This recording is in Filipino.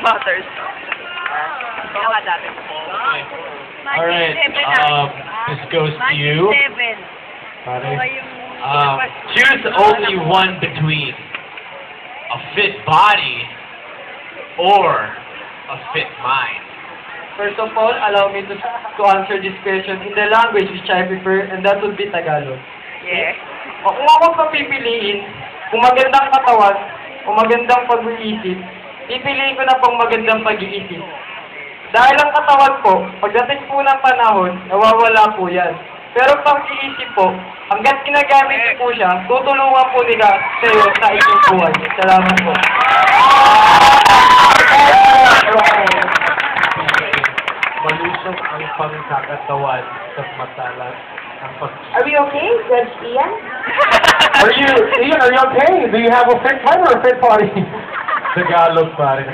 Butters. Pinakadami. Alright, this goes to you. Choose only one between a fit body or a fit mind. First of all, allow me to answer this question in the language which I prefer, and that would be Tagalog. Yes. Kung ako papipiliin, kung magandang katawan o magandang pag-iisip, pipiliin ko na pong magandang pag-iisip. Dahil ang katawan po, pagdating po ng panahon, nawawala po yan. Pero pag-iisip po, hanggat ginagamit niyo po siya, tutulungan po nila sa'yo sa inyong buhay. Salamat po. Malusog ang pangkakatawan sa matalas ang pag-iisip. Are we okay, Judge Ian? Ian, are you okay? Do you have a fit mind or a fit body? Tagalog pa rin.